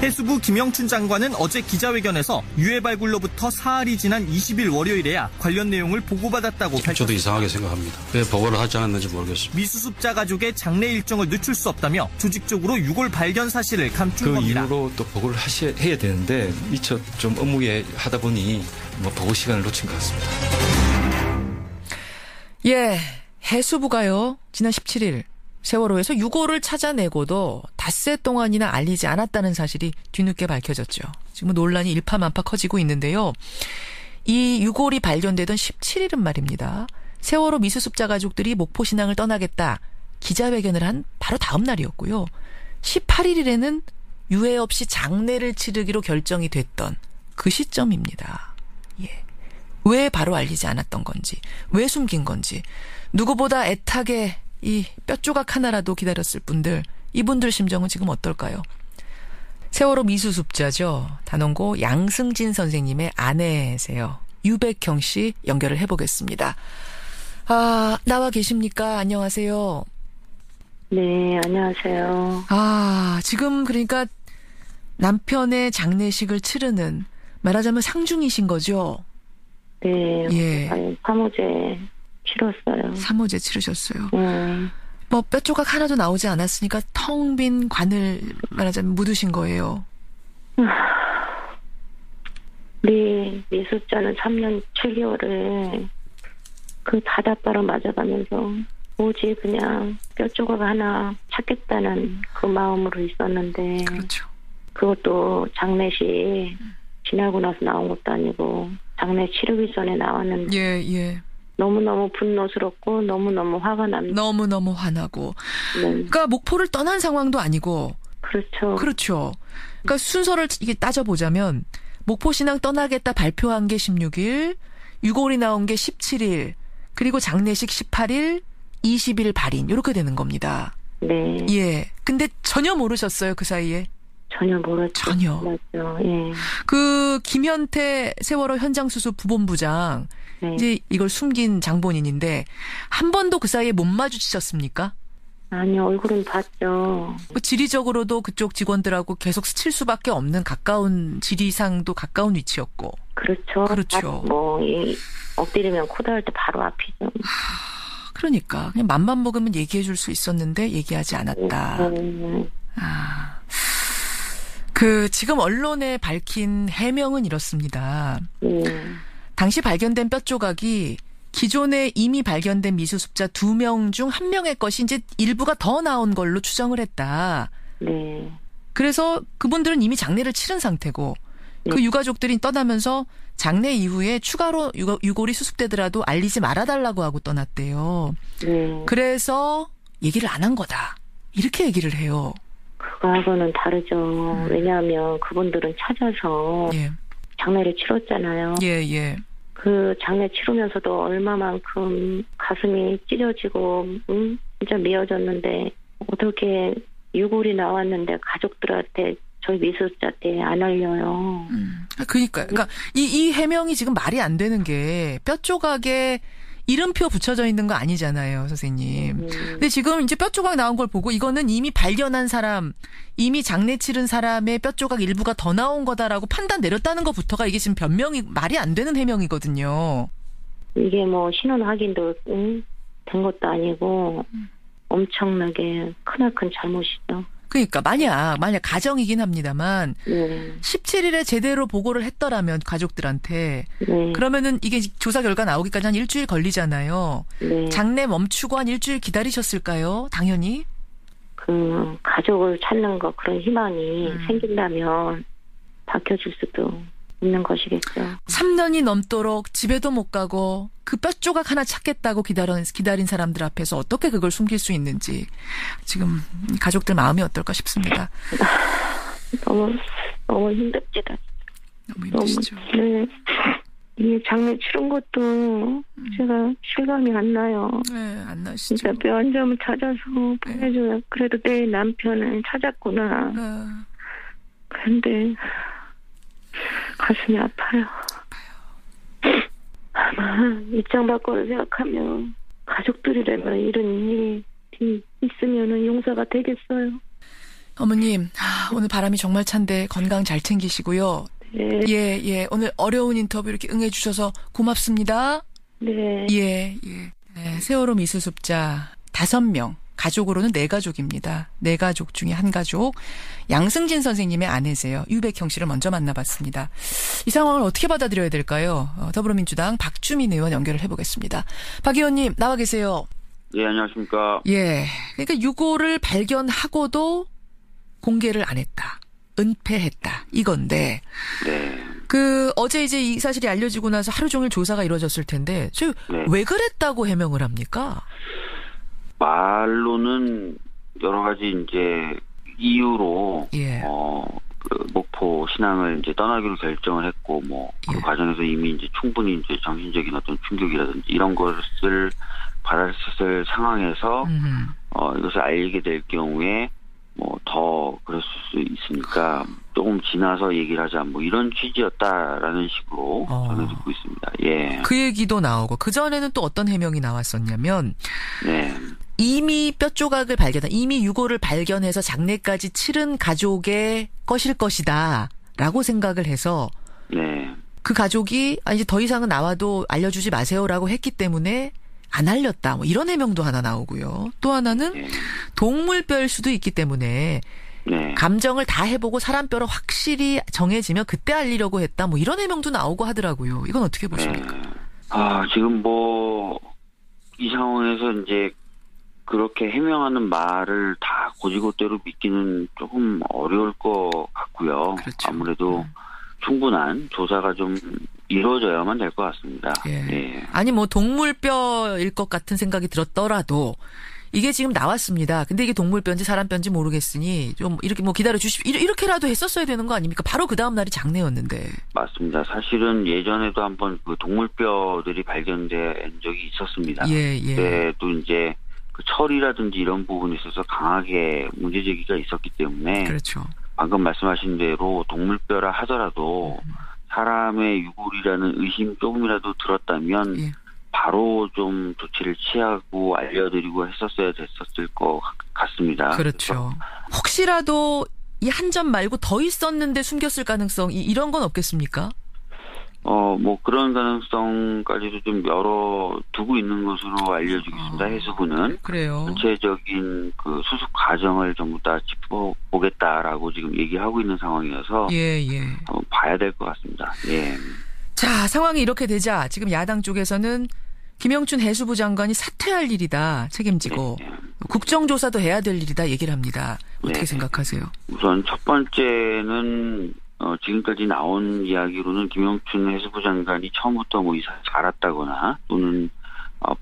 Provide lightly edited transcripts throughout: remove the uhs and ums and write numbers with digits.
해수부 김영춘 장관은 어제 기자회견에서 유해 발굴로부터 사흘이 지난 20일 월요일에야 관련 내용을 보고받았다고 밝혔습니다. 저도 이상하게 생각합니다. 왜 보고를 하지 않았는지 모르겠습니다. 미수습자 가족의 장례 일정을 늦출 수 없다며 조직적으로 유골 발견 사실을 감춘 겁니다. 그 이후로 또 보고를 해야 되는데 미처 좀 업무에 하다 보니 보고 시간을 놓친 것 같습니다. 예, 해수부가요. 지난 17일 세월호에서 유골을 찾아내고도 닷새 동안이나 알리지 않았다는 사실이 뒤늦게 밝혀졌죠. 지금 논란이 일파만파 커지고 있는데요. 이 유골이 발견되던 17일은 말입니다. 세월호 미수습자 가족들이 목포신항을 떠나겠다 기자회견을 한 바로 다음 날이었고요. 18일에는 유해 없이 장례를 치르기로 결정이 됐던 그 시점입니다. 예. 왜 바로 알리지 않았던 건지, 왜 숨긴 건지, 누구보다 애타게 이 뼈조각 하나라도 기다렸을 분들, 이분들 심정은 지금 어떨까요? 세월호 미수습자죠. 단원고 양승진 선생님의 아내세요. 유백형 씨 연결을 해보겠습니다. 아, 나와 계십니까? 안녕하세요. 네, 안녕하세요. 아, 지금 그러니까 남편의 장례식을 치르는, 말하자면 상중이신 거죠? 네, 예. 3호제 치렀어요. 3호제 치르셨어요. 뭐 뼈조각 하나도 나오지 않았으니까 텅 빈 관을 말하자면 묻으신 거예요. 우리 미수자는 3년 7개월을 그 바닷바람 맞아가면서 오직 그냥 뼈조각 하나 찾겠다는 그 마음으로 있었는데, 그렇죠. 그것도 장례식 지나고 나서 나온 것도 아니고 장례 치르기 전에 나왔는데, 예. 너무너무 분노스럽고 너무너무 화가 납니다. 너무너무 화나고. 네. 그러니까 목포를 떠난 상황도 아니고. 그렇죠. 그렇죠. 그러니까 순서를 이게 따져보자면 목포신항 떠나겠다 발표한 게 16일, 유골이 나온 게 17일, 그리고 장례식 18일, 20일 발인 이렇게 되는 겁니다. 네. 예. 근데 전혀 모르셨어요, 그 사이에? 전혀 모르죠. 전혀. 맞죠. 예. 그 김현태 세월호 현장수습 부본부장, 네. 이제 이걸 숨긴 장본인인데 한 번도 그 사이에 못 마주치셨습니까? 아니요, 얼굴은 봤죠. 지리적으로도 그쪽 직원들하고 계속 스칠 수밖에 없는 가까운 지리상도 가까운 위치였고. 그렇죠. 엎드리면 코 닿을 때 바로 앞이죠. 그러니까 그냥 맘만 먹으면 얘기해 줄 수 있었는데 얘기하지 않았다. 그 지금 언론에 밝힌 해명은 이렇습니다. 당시 발견된 뼈조각이 기존에 이미 발견된 미수습자 2명 중 1명의 것이 이제 일부가 더 나온 걸로 추정을 했다. 네. 그래서 그분들은 이미 장례를 치른 상태고 그 유가족들이 떠나면서 장례 이후에 추가로 유골이 수습되더라도 알리지 말아달라고 하고 떠났대요. 네. 그래서 얘기를 안 한 거다. 이렇게 얘기를 해요. 그거하고는 다르죠. 왜냐하면 그분들은 찾아서 예. 장례를 치렀잖아요. 예. 그 장례 치르면서도 얼마만큼 가슴이 찢어지고 진짜 미어졌는데 어떻게 유골이 나왔는데 가족들한테 저희 미수자한테 안 알려요. 그러니까 이 해명이 지금 말이 안 되는 게 뼈조각에 이름표 붙여져 있는 거 아니잖아요, 선생님. 근데 지금 이제 뼈조각 나온 걸 보고 이거는 이미 발견한 사람, 이미 장례 치른 사람의 뼈조각 일부가 더 나온 거다라고 판단 내렸다는 것부터가 이게 지금 변명이 말이 안 되는 해명이거든요. 이게 뭐 신원 확인도 된 것도 아니고 엄청나게 크나큰 잘못이죠. 그러니까 만약 가정이긴 합니다만 17일에 제대로 보고를 했더라면 가족들한테 그러면은 이게 조사 결과 나오기까지 한 일주일 걸리잖아요. 장례 멈추고 한 일주일 기다리셨을까요? 당연히. 그 가족을 찾는 거 그런 희망이 생긴다면 밝혀질 수도 있는 것이겠죠. 3년이 넘도록 집에도 못 가고 그 뼈조각 하나 찾겠다고 기다린 사람들 앞에서 어떻게 그걸 숨길 수 있는지 지금 가족들 마음이 어떨까 싶습니다. 너무 힘듭니다. 너무 힘드시죠. 네. 이 장례 치른 것도 제가 실감이 안 나요. 네, 안 나시죠. 진짜 뼈 한 점을 찾아서 보내줘요. 그래도 내 남편을 찾았구나. 그런데 가슴이 아파요. 아마 입장 바꿔를 생각하면 가족들이라면 이런 일이 있으면 용서가 되겠어요. 어머님, 오늘 바람이 정말 찬데 건강 잘 챙기시고요. 네. 예. 오늘 어려운 인터뷰 이렇게 응해주셔서 고맙습니다. 네. 예. 네, 세월호 미수습자 5명. 가족으로는 4가족입니다. 4가족 중에 한 가족. 양승진 선생님의 아내세요. 유백형 씨를 먼저 만나봤습니다. 이 상황을 어떻게 받아들여야 될까요? 더불어민주당 박주민 의원 연결을 해보겠습니다. 박 의원님 나와 계세요. 예, 안녕하십니까. 예. 그러니까 유고를 발견하고도 공개를 안 했다. 은폐했다. 이건데. 네. 어제 이제 이 사실이 알려지고 나서 하루 종일 조사가 이루어졌을 텐데, 네. 왜 그랬다고 해명을 합니까? 말로는 여러 가지 이제 이유로, 예. 목포 신항을 이제 떠나기로 결정을 했고, 그 예. 과정에서 이미 이제 충분히 이제 정신적인 어떤 충격이라든지 이런 것을 받았을 상황에서, 이것을 알게 될 경우에, 더 그랬을 수 있으니까 조금 지나서 얘기를 하자 이런 취지였다라는 식으로 저는 듣고 있습니다. 예. 그 얘기도 나오고 그전에는 또 어떤 해명이 나왔었냐면 네. 이미 뼈 조각을 이미 유고를 발견해서 장례까지 치른 가족의 것일 것이다 라고 생각을 해서 네. 그 가족이 이제 더 이상은 나와도 알려주지 마세요라고 했기 때문에 안 알렸다. 이런 해명도 하나 나오고요. 또 하나는 네. 동물뼈일 수도 있기 때문에 네. 감정을 다 해보고 사람 뼈로 확실히 정해지면 그때 알리려고 했다. 이런 해명도 나오고 하더라고요. 이건 어떻게 보십니까? 네. 지금 이 상황에서 이제 그렇게 해명하는 말을 다 고지고대로 믿기는 조금 어려울 것 같고요. 그렇죠. 아무래도 충분한 조사가 좀 이루어져야만 될 것 같습니다. 예. 예. 아니 동물뼈일 것 같은 생각이 들었더라도 이게 지금 나왔습니다. 근데 이게 동물뼈인지 사람뼈인지 모르겠으니 좀 이렇게 기다려 주십시오. 이렇게라도 했었어야 되는 거 아닙니까? 바로 그 다음 날이 장례였는데. 맞습니다. 사실은 예전에도 한번 그 동물뼈들이 발견된 적이 있었습니다. 예. 그때도 이제 그 철이라든지 이런 부분에 있어서 강하게 문제 제기가 있었기 때문에. 그렇죠. 방금 말씀하신 대로 동물뼈라 하더라도 사람의 유골이라는 의심 조금이라도 들었다면 예. 바로 좀 조치를 취하고 알려드리고 했었어야 됐었을 것 같습니다. 그렇죠. 혹시라도 이 한 점 말고 더 있었는데 숨겼을 가능성 이런 건 없겠습니까? 그런 가능성까지도 좀 두고 있는 것으로 알려지겠습니다. 해수부는. 그래요. 전체적인 그 수습 과정을 전부 다 짚어보겠다라고 지금 얘기하고 있는 상황이어서. 예. 봐야 될 것 같습니다. 예. 자, 상황이 이렇게 되자 지금 야당 쪽에서는 김영춘 해수부 장관이 사퇴할 일이다. 책임지고. 네. 국정조사도 해야 될 일이다. 얘기를 합니다. 어떻게 네. 생각하세요? 우선 첫 번째는 지금까지 나온 이야기로는 김영춘 해수부 장관이 처음부터 이 사실 알았다거나 또는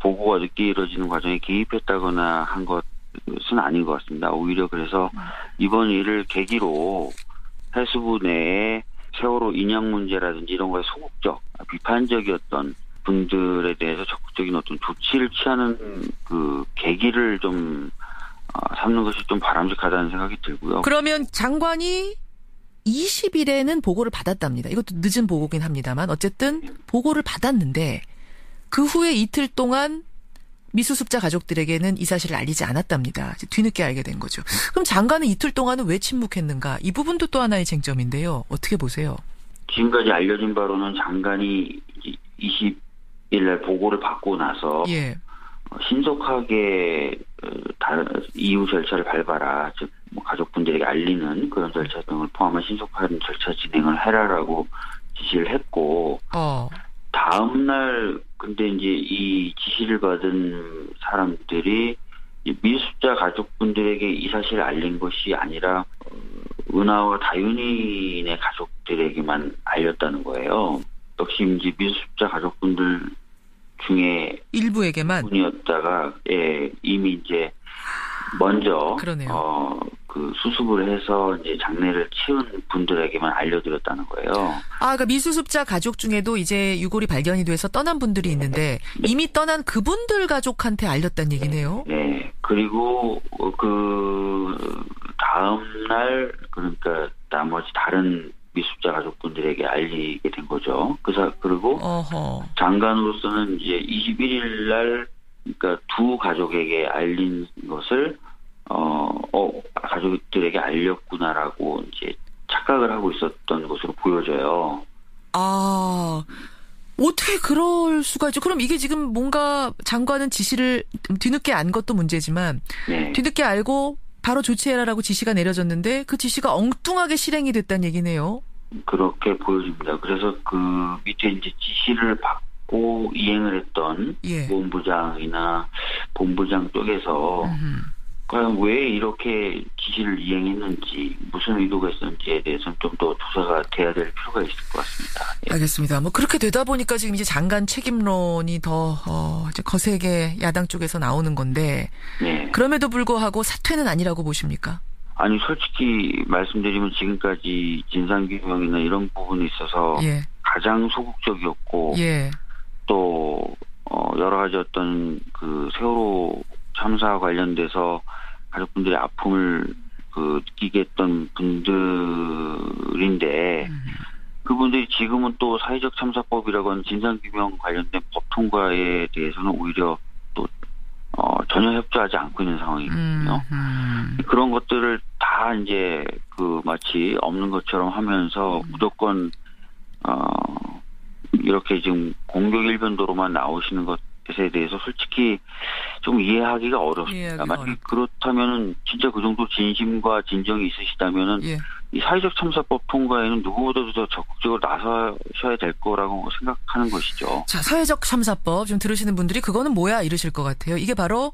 보고가 늦게 이루어지는 과정에 개입했다거나 한 것은 아닌 것 같습니다. 오히려 그래서 이번 일을 계기로 해수부 내에 세월호 인양 문제라든지 이런 거에 소극적, 비판적이었던 분들에 대해서 적극적인 어떤 조치를 취하는 그 계기를 좀 삼는 것이 좀 바람직하다는 생각이 들고요. 그러면 장관이 20일에는 보고를 받았답니다. 이것도 늦은 보고긴 합니다만 어쨌든 보고를 받았는데 그 후에 이틀 동안 미수습자 가족들에게는 이 사실을 알리지 않았답니다. 뒤늦게 알게 된 거죠. 그럼 장관은 이틀 동안은 왜 침묵했는가? 이 부분도 또 하나의 쟁점인데요. 어떻게 보세요? 지금까지 알려진 바로는 장관이 20일날 보고를 받고 나서 예. 신속하게 이후 절차를 밟아라. 즉 가족분들에게 알리는 그런 절차 등을 포함한 신속한 절차 진행을 해라라고 지시를 했고 다음날 근데 이제 이 지시를 받은 사람들이 미수습자 가족분들에게 이 사실을 알린 것이 아니라 은하와 다윤이네 가족들에게만 알렸다는 거예요. 역시 이제 미수습자 가족분들 중에 일부에게만 분이었다가 이미 이제 먼저 그러네요. 그 수습을 해서 이제 장례를 치운 분들에게만 알려드렸다는 거예요. 그러니까 미수습자 가족 중에도 이제 유골이 발견이 돼서 떠난 분들이 있는데 이미 떠난 그분들 가족한테 알렸다는 얘기네요. 네. 그리고 그 다음 날 그러니까 나머지 다른 미수습자 가족분들에게 알리게 된 거죠. 그리고 장관으로서는 이제 21일 날 그러니까 두 가족에게 알린 것을 가족들에게 알렸구나라고 이제 착각을 하고 있었던 것으로 보여져요. 아, 어떻게 그럴 수가 있죠? 그럼 이게 지금 뭔가 장관은 지시를 뒤늦게 안 것도 문제지만 네. 뒤늦게 알고 바로 조치해라라고 지시가 내려졌는데 그 지시가 엉뚱하게 실행이 됐다는 얘기네요. 그렇게 보여집니다. 그래서 그 밑에 이제 지시를 받고 이행을 했던 예. 본부장이나 본부장 쪽에서 과연 왜 이렇게 지시를 이행했는지 무슨 의도가 있었는지에 대해서는 좀 더 조사가 돼야 될 필요가 있을 것 같습니다. 예. 알겠습니다. 뭐 그렇게 되다 보니까 지금 이제 장관 책임론이 더 이제 거세게 야당 쪽에서 나오는 건데 네. 그럼에도 불구하고 사퇴는 아니라고 보십니까? 아니 솔직히 말씀드리면 지금까지 진상규명이나 이런 부분에 있어서 예. 가장 소극적이었고 예. 또 여러 가지 어떤 그 세월호 참사와 관련돼서 가족분들의 아픔을 느끼게 했던 분들인데 그분들이 지금은 또 사회적 참사법이라고 하는 진상규명 관련된 법 통과에 대해서는 오히려 또 전혀 협조하지 않고 있는 상황이거든요. 그런 것들을 다 이제 마치 없는 것처럼 하면서 무조건 이렇게 지금 공격 일변도로만 나오시는 것에 대해서 솔직히 좀 이해하기가 어렵습니다. 만약 그렇다면은 진짜 그 정도 진심과 진정이 있으시다면은 예. 이 사회적 참사법 통과에는 누구보다도 더 적극적으로 나서셔야 될 거라고 생각하는 것이죠. 자, 사회적 참사법 좀 들으시는 분들이 그거는 뭐야 이러실 것 같아요. 이게 바로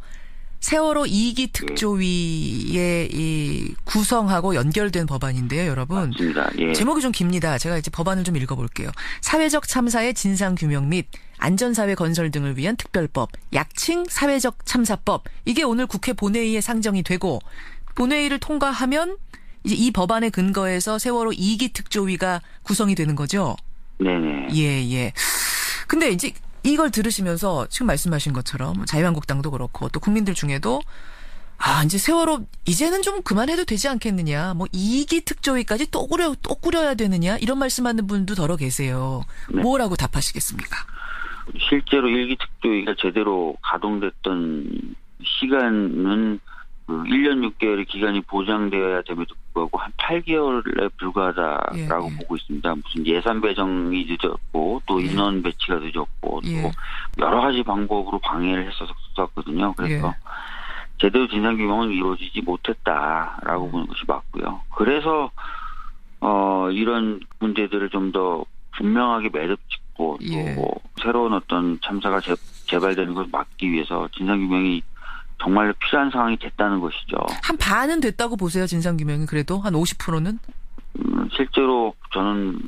세월호 2기 특조위의 이 구성하고 연결된 법안인데요, 여러분. 맞습니다. 예. 제목이 좀 깁니다. 제가 이제 법안을 좀 읽어볼게요. 사회적 참사의 진상규명 및 안전사회 건설 등을 위한 특별법, 약칭 사회적 참사법. 이게 오늘 국회 본회의에 상정이 되고 본회의를 통과하면 이제 이 법안에 근거해서 세월호 2기 특조위가 구성이 되는 거죠. 네네. 예. 근데 이제 이걸 들으시면서 지금 말씀하신 것처럼 자유한국당도 그렇고 또 국민들 중에도 이제 세월호 이제는 좀 그만해도 되지 않겠느냐. 뭐 2기 특조위까지 또 꾸려야 되느냐. 이런 말씀하는 분도 더러 계세요. 네. 뭐라고 답하시겠습니까? 실제로 1기 특조위가 제대로 가동됐던 시간은 1년 6개월의 기간이 보장되어야 됨에도 불구하고 한 8개월에 불과하다라고 보고 있습니다. 무슨 예산 배정이 늦었고 또 인원 배치가 늦었고 또 여러 가지 방법으로 방해를 했었거든요. 그래서 제대로 진상규명은 이루어지지 못했다라고 보는 것이 맞고요. 그래서 이런 문제들을 좀 더 분명하게 매듭짓고 또 새로운 어떤 참사가 재발되는 것을 막기 위해서 진상규명이 정말로 필요한 상황이 됐다는 것이죠. 한 반은 됐다고 보세요, 진상규명이 그래도? 한 50%는? 실제로 저는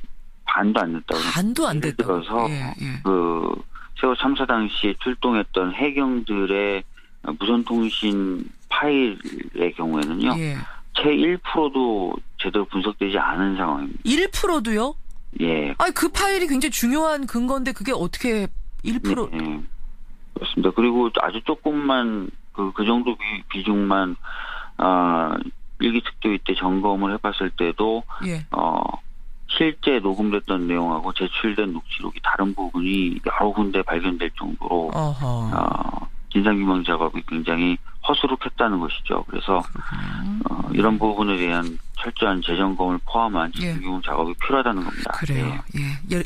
반도 안 됐다고. 반도 안 됐다고. 그래서 세월호 참사 당시에 출동했던 해경들의 무선통신 파일의 경우에는요. 채 1%도 제대로 분석되지 않은 상황입니다. 1%도요? 예. 그 파일이 굉장히 중요한 근거인데 그게 어떻게 1%? 네. 그렇습니다. 그리고 아주 조금만 그 정도 비중만 1기 특조위 때 점검을 해봤을 때도 실제 녹음됐던 내용하고 제출된 녹취록이 다른 부분이 여러 군데 발견될 정도로 진상규명 작업이 굉장히 허술했다는 것이죠. 그래서 이런 부분에 대한 철저한 재점검을 포함한 진상규명 작업이 필요하다는 겁니다. 그래요.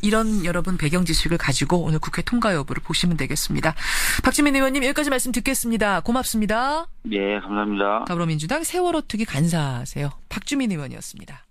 이런 여러분 배경 지식을 가지고 오늘 국회 통과 여부를 보시면 되겠습니다. 박주민 의원님 여기까지 말씀 듣겠습니다. 고맙습니다. 네, 감사합니다. 더불어민주당 세월호 특위 간사세요. 박주민 의원이었습니다.